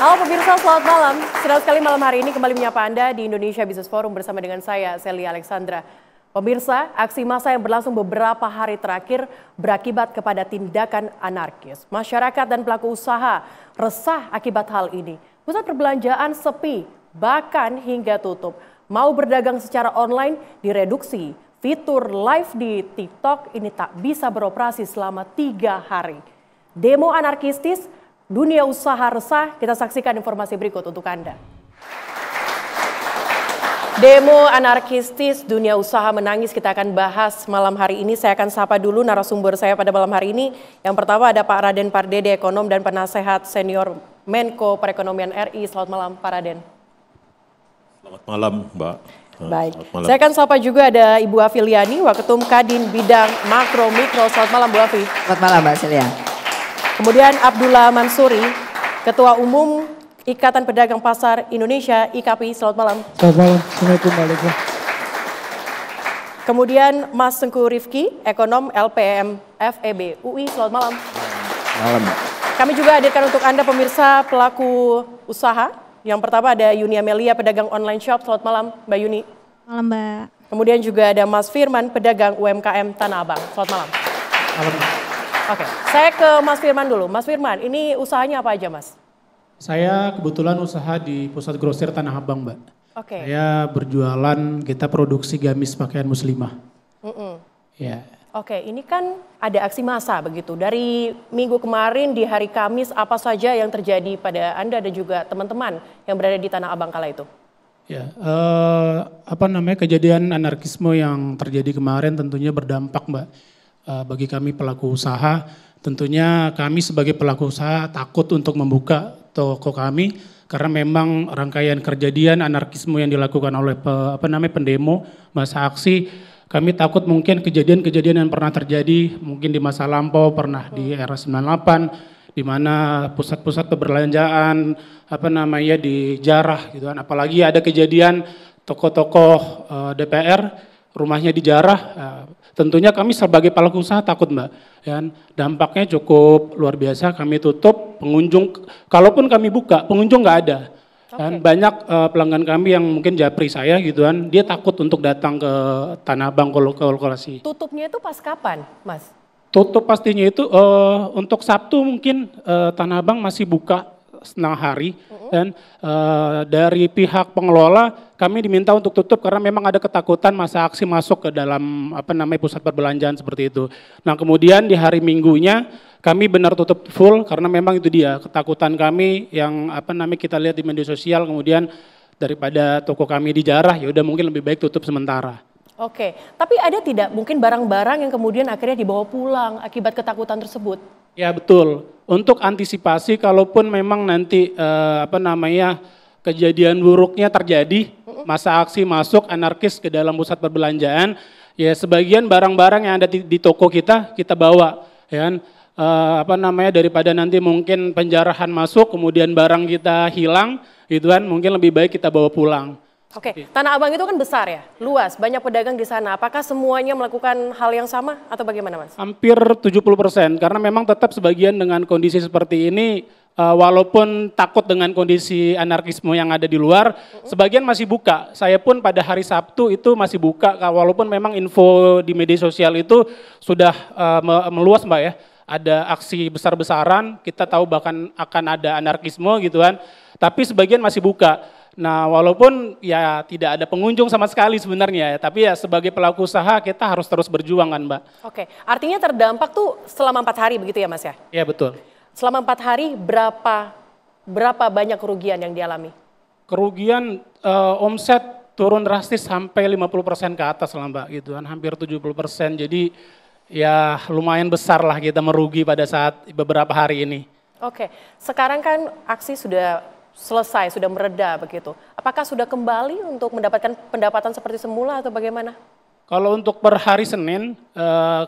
Halo pemirsa, selamat malam. Senang sekali malam hari ini kembali menyapa Anda di Indonesia Business Forum bersama dengan saya, Sally Alexandra. Pemirsa, aksi massa yang berlangsung beberapa hari terakhir berakibat kepada tindakan anarkis. Masyarakat dan pelaku usaha resah akibat hal ini. Pusat perbelanjaan sepi, bahkan hingga tutup. Mau berdagang secara online direduksi. Fitur live di TikTok ini tak bisa beroperasi selama 3 hari. Demo anarkistis, dunia usaha resah, kita saksikan informasi berikut untuk Anda. Demo anarkistis, dunia usaha menangis, kita akan bahas malam hari ini. Saya akan sapa dulu narasumber saya pada malam hari ini. Yang pertama ada Pak Raden Pardede, ekonom dan penasehat senior Menko Perekonomian RI. Selamat malam Pak Raden. Selamat malam Mbak. Baik, saya akan sapa juga ada Ibu Afiliani, Waketum Kadin Bidang Makro Mikro. Selamat malam Bu Afi. Selamat malam Mbak Celia. Kemudian Abdullah Mansuri, Ketua Umum Ikatan Pedagang Pasar Indonesia IKAPI. Selamat malam. Selamat malam. Assalamualaikum warahmatullahi. Kemudian Mas Tengku Rifki, Ekonom LPM FEB UI. Selamat malam. Malam. Kami juga hadirkan untuk Anda pemirsa pelaku usaha. Yang pertama ada Yuni Amelia, pedagang online shop. Selamat malam Mbak Yuni. Malam Mbak. Kemudian juga ada Mas Firman, pedagang UMKM Tanah Abang. Selamat malam. Malam. Oke, saya ke Mas Firman dulu. Mas Firman, ini usahanya apa aja Mas? Saya kebetulan usaha di Pusat Grosir Tanah Abang, Mbak. Oke. Saya berjualan, kita produksi gamis pakaian muslimah. Ya. Oke, ini kan ada aksi massa begitu. Dari minggu kemarin di hari Kamis, apa saja yang terjadi pada Anda dan juga teman-teman yang berada di Tanah Abang kala itu? Ya, kejadian anarkisme yang terjadi kemarin tentunya berdampak, Mbak. Bagi kami pelaku usaha, tentunya kami sebagai pelaku usaha takut untuk membuka toko kami karena memang rangkaian kejadian anarkisme yang dilakukan oleh pendemo, masa aksi, kami takut mungkin kejadian-kejadian yang pernah terjadi mungkin di masa lampau, pernah di era 98 di mana pusat-pusat perbelanjaan dijarah gitu kan, apalagi ada kejadian tokoh-tokoh DPR rumahnya dijarah, tentunya kami sebagai pelaku usaha takut Mbak, ya, dampaknya cukup luar biasa. Kami tutup, pengunjung, kalaupun kami buka, pengunjung nggak ada. Dan banyak pelanggan kami yang mungkin japri saya gitu kan, dia takut untuk datang ke Tanah Abang ke lokasi. Tutupnya itu pas kapan, Mas? Tutup pastinya itu untuk Sabtu mungkin Tanah Abang masih buka setengah hari dan dari pihak pengelola kami diminta untuk tutup karena memang ada ketakutan masa aksi masuk ke dalam pusat perbelanjaan seperti itu. Nah kemudian di hari Minggunya kami benar tutup full karena memang itu dia ketakutan kami yang kita lihat di media sosial, kemudian daripada toko kami dijarah ya udah mungkin lebih baik tutup sementara. Oke, tapi ada tidak mungkin barang-barang yang kemudian akhirnya dibawa pulang akibat ketakutan tersebut? Ya betul. Untuk antisipasi kalaupun memang nanti kejadian buruknya terjadi, masa aksi masuk anarkis ke dalam pusat perbelanjaan, ya sebagian barang-barang yang ada di toko kita bawa, ya daripada nanti mungkin penjarahan masuk kemudian barang kita hilang, gitu kan, mungkin lebih baik kita bawa pulang. Oke, Tanah Abang itu kan besar ya, luas, banyak pedagang di sana. Apakah semuanya melakukan hal yang sama atau bagaimana Mas? Hampir 70%, karena memang tetap sebagian dengan kondisi seperti ini, walaupun takut dengan kondisi anarkisme yang ada di luar, sebagian masih buka. Saya pun pada hari Sabtu itu masih buka, walaupun memang info di media sosial itu sudah meluas Mbak ya. Ada aksi besar-besaran, kita tahu bahkan akan ada anarkisme gitu kan, tapi sebagian masih buka. Nah walaupun ya tidak ada pengunjung sama sekali sebenarnya ya, tapi ya sebagai pelaku usaha kita harus terus berjuang kan Mbak. Oke, artinya terdampak tuh selama 4 hari begitu ya Mas ya? Iya betul. Selama 4 hari berapa banyak kerugian yang dialami? Kerugian omset turun drastis sampai 50% ke atas lah Mbak gitu kan, hampir 70%, jadi ya lumayan besar lah kita merugi pada saat beberapa hari ini. Oke, sekarang kan aksi sudah selesai, sudah mereda begitu. Apakah sudah kembali untuk mendapatkan pendapatan seperti semula atau bagaimana? Kalau untuk per hari Senin,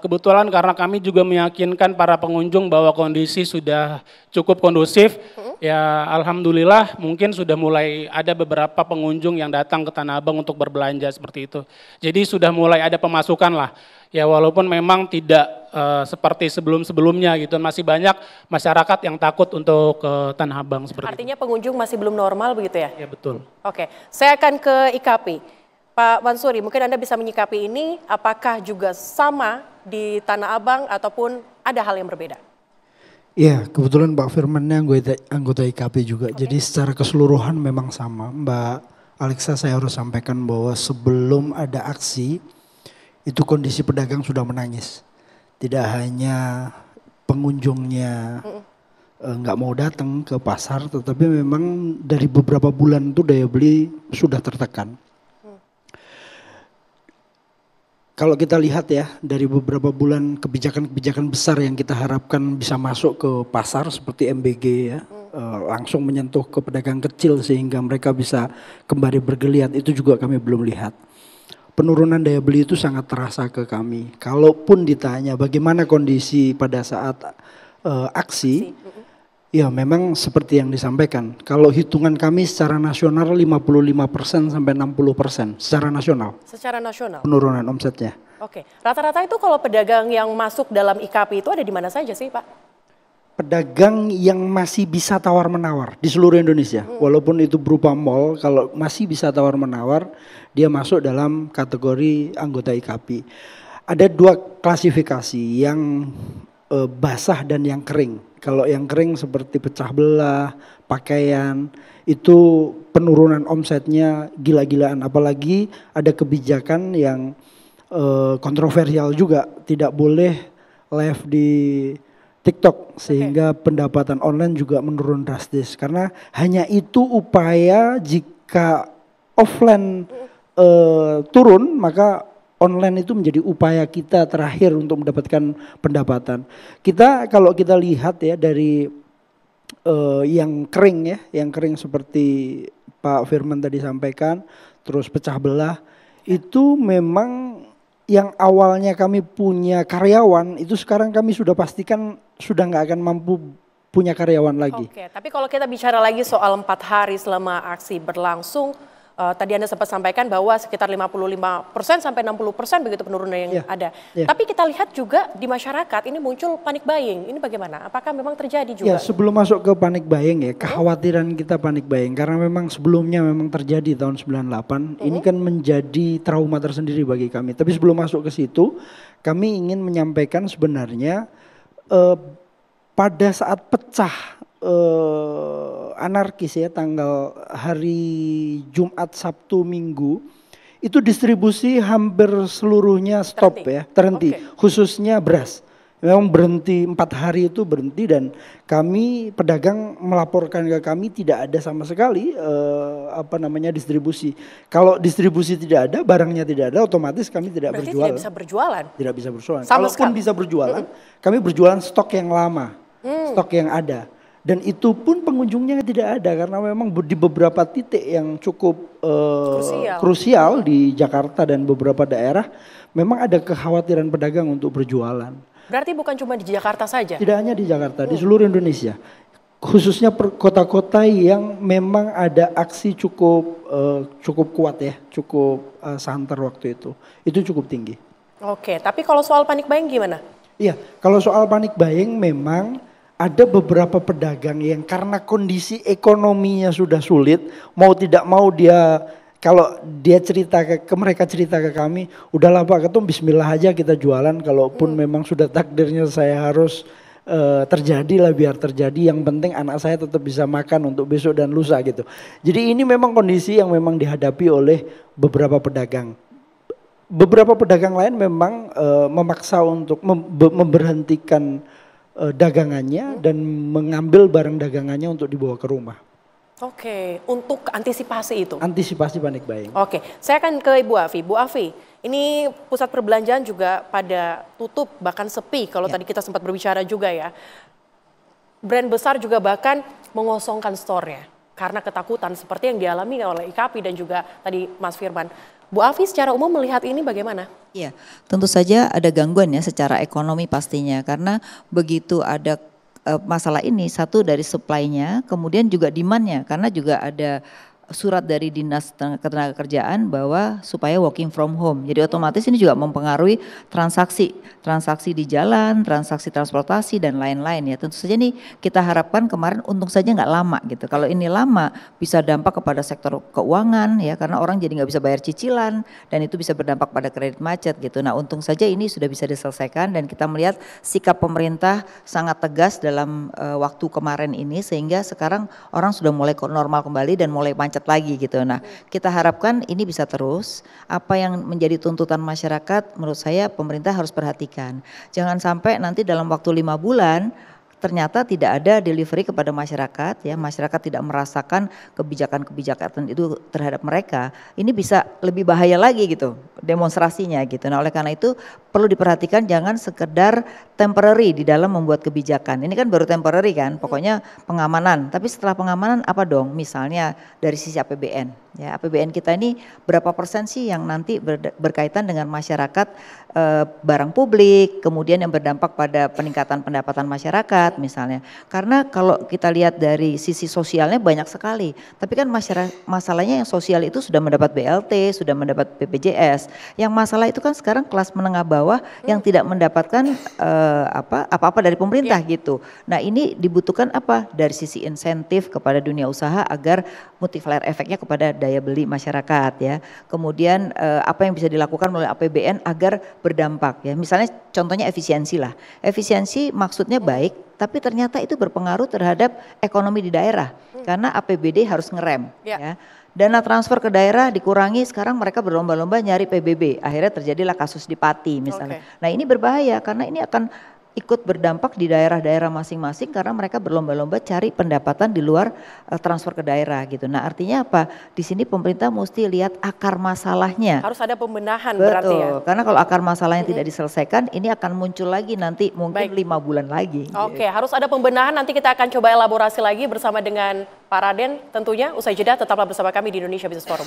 kebetulan karena kami juga meyakinkan para pengunjung bahwa kondisi sudah cukup kondusif, ya alhamdulillah mungkin sudah mulai ada beberapa pengunjung yang datang ke Tanah Abang untuk berbelanja seperti itu. Jadi sudah mulai ada pemasukan lah, ya walaupun memang tidak seperti sebelum-sebelumnya gitu, masih banyak masyarakat yang takut untuk ke Tanah Abang seperti itu. Artinya pengunjung masih belum normal begitu ya? Ya betul. Oke, saya akan ke IKP. Pak Mansuri, mungkin Anda bisa menyikapi ini, apakah juga sama di Tanah Abang ataupun ada hal yang berbeda? Iya, kebetulan Mbak Firmannya anggota IKP juga. Jadi secara keseluruhan memang sama. Mbak Alexa, saya harus sampaikan bahwa sebelum ada aksi, itu kondisi pedagang sudah menangis. Tidak hanya pengunjungnya nggak mau datang ke pasar, tetapi memang dari beberapa bulan itu daya beli sudah tertekan. Kalau kita lihat ya, dari beberapa bulan kebijakan-kebijakan besar yang kita harapkan bisa masuk ke pasar seperti MBG ya, langsung menyentuh ke pedagang kecil sehingga mereka bisa kembali bergeliat, itu juga kami belum lihat. Penurunan daya beli itu sangat terasa ke kami. Kalaupun ditanya bagaimana kondisi pada saat aksi, ya memang seperti yang disampaikan. Kalau hitungan kami secara nasional 55% sampai 60% secara nasional. Secara nasional? Penurunan omsetnya. Oke, rata-rata itu kalau pedagang yang masuk dalam IKP itu ada di mana saja sih Pak? Pedagang yang masih bisa tawar-menawar di seluruh Indonesia. Walaupun itu berupa mall, kalau masih bisa tawar-menawar, dia masuk dalam kategori anggota IKP. Ada dua klasifikasi, yang basah dan yang kering. Kalau yang kering seperti pecah belah, pakaian, itu penurunan omsetnya gila-gilaan. Apalagi ada kebijakan yang kontroversial juga, tidak boleh live di TikTok sehingga pendapatan online juga menurun drastis. Karena hanya itu upaya, jika offline turun maka online itu menjadi upaya kita terakhir untuk mendapatkan pendapatan. Kalau kita lihat ya dari yang kering ya, yang kering seperti Pak Firman tadi sampaikan, terus pecah belah, itu memang yang awalnya kami punya karyawan, itu sekarang kami sudah pastikan sudah nggak akan mampu punya karyawan lagi. Oke, tapi kalau kita bicara lagi soal 4 hari selama aksi berlangsung, tadi Anda sempat sampaikan bahwa sekitar 55% sampai 60% begitu penurunan yang ada. Tapi kita lihat juga di masyarakat ini muncul panic buying. Ini bagaimana? Apakah memang terjadi juga? Ya, sebelum masuk ke panic buying ya, kekhawatiran kita panic buying karena memang sebelumnya memang terjadi tahun 98. Ini kan menjadi trauma tersendiri bagi kami. Tapi sebelum masuk ke situ, kami ingin menyampaikan sebenarnya pada saat pecah anarkis ya, tanggal hari Jumat, Sabtu, Minggu, itu distribusi hampir seluruhnya stop ya, terhenti. Khususnya beras, memang berhenti 4 hari itu berhenti, dan kami pedagang melaporkan ke kami tidak ada sama sekali distribusi. Kalau distribusi tidak ada, barangnya tidak ada, otomatis kami tidak berjualan. berjualan. Tidak bisa berjualan. Tidak bisa berjualan. Sama Kalaupun sekali. bisa berjualan, kami berjualan stok yang lama, stok yang ada. Dan itu pun pengunjungnya tidak ada karena memang di beberapa titik yang cukup krusial di Jakarta dan beberapa daerah memang ada kekhawatiran pedagang untuk berjualan. Berarti bukan cuma di Jakarta saja? Tidak hanya di Jakarta, di seluruh Indonesia. Khususnya kota-kota yang memang ada aksi cukup kuat ya, cukup santer waktu itu. Itu cukup tinggi. Oke, tapi kalau soal panic buying gimana? Iya, kalau soal panic buying memang ada beberapa pedagang yang karena kondisi ekonominya sudah sulit, mau tidak mau dia, kalau dia cerita mereka cerita ke kami, udahlah Pak Ketum, bismillah aja kita jualan, kalaupun memang sudah takdirnya saya harus terjadi lah, biar terjadi, yang penting anak saya tetap bisa makan untuk besok dan lusa gitu. Jadi ini memang kondisi yang memang dihadapi oleh beberapa pedagang. Beberapa pedagang lain memang memaksa untuk memberhentikan dagangannya dan mengambil barang dagangannya untuk dibawa ke rumah. Oke, untuk antisipasi itu? Antisipasi panic buying. Oke, saya akan ke Ibu Afi. Bu Afi, ini pusat perbelanjaan juga pada tutup, bahkan sepi kalau tadi kita sempat berbicara juga ya. Brand besar juga bahkan mengosongkan store-nya karena ketakutan seperti yang dialami oleh IKP dan juga tadi Mas Firman. Bu Afi secara umum melihat ini bagaimana? Iya, tentu saja ada gangguan ya secara ekonomi pastinya karena begitu ada masalah ini, satu dari supply-nya, kemudian juga demand-nya karena juga ada surat dari Dinas Ketenagakerjaan bahwa supaya working from home. Jadi otomatis ini juga mempengaruhi transaksi di jalan, transaksi transportasi dan lain-lain ya. Tentu saja nih kita harapkan kemarin untung saja nggak lama gitu. Kalau ini lama bisa dampak kepada sektor keuangan ya karena orang jadi nggak bisa bayar cicilan dan itu bisa berdampak pada kredit macet gitu. Nah untung saja ini sudah bisa diselesaikan dan kita melihat sikap pemerintah sangat tegas dalam waktu kemarin ini sehingga sekarang orang sudah mulai normal kembali dan mulai macet lagi gitu. Nah, kita harapkan ini bisa terus. Apa yang menjadi tuntutan masyarakat menurut saya pemerintah harus perhatikan. Jangan sampai nanti dalam waktu 5 bulan ternyata tidak ada delivery kepada masyarakat ya, masyarakat tidak merasakan kebijakan-kebijakan itu terhadap mereka. Ini bisa lebih bahaya lagi gitu demonstrasinya gitu. Nah, oleh karena itu perlu diperhatikan jangan sekedar temporary di dalam membuat kebijakan. Ini kan baru temporary kan, pokoknya pengamanan. Tapi setelah pengamanan apa dong? Misalnya dari sisi APBN. Ya, APBN kita ini berapa persen sih yang nanti berkaitan dengan masyarakat barang publik, kemudian yang berdampak pada peningkatan pendapatan masyarakat misalnya. Karena kalau kita lihat dari sisi sosialnya banyak sekali. Tapi kan masalahnya yang sosial itu sudah mendapat BLT, sudah mendapat BPJS. Yang masalah itu kan sekarang kelas menengah bawah yang tidak mendapatkan apa-apa dari pemerintah gitu. Nah ini dibutuhkan apa? Dari sisi insentif kepada dunia usaha agar multiplier efeknya kepada daya beli masyarakat ya. Kemudian apa yang bisa dilakukan melalui APBN agar berdampak ya. Misalnya contohnya efisiensi lah. Efisiensi maksudnya baik, tapi ternyata itu berpengaruh terhadap ekonomi di daerah. Karena APBD harus ngerem ya. Dana transfer ke daerah dikurangi, sekarang mereka berlomba-lomba nyari PBB. Akhirnya terjadilah kasus di Pati misalnya. Nah ini berbahaya karena ini akan ikut berdampak di daerah-daerah masing-masing karena mereka berlomba-lomba cari pendapatan di luar transfer ke daerah gitu. Nah artinya apa? Di sini pemerintah mesti lihat akar masalahnya. Harus ada pembenahan Betul, berarti ya? Karena kalau akar masalahnya tidak diselesaikan ini akan muncul lagi nanti mungkin 5 bulan lagi. Oke, harus ada pembenahan, nanti kita akan coba elaborasi lagi bersama dengan Pak Raden tentunya. Usai jeda tetaplah bersama kami di Indonesia Business Forum.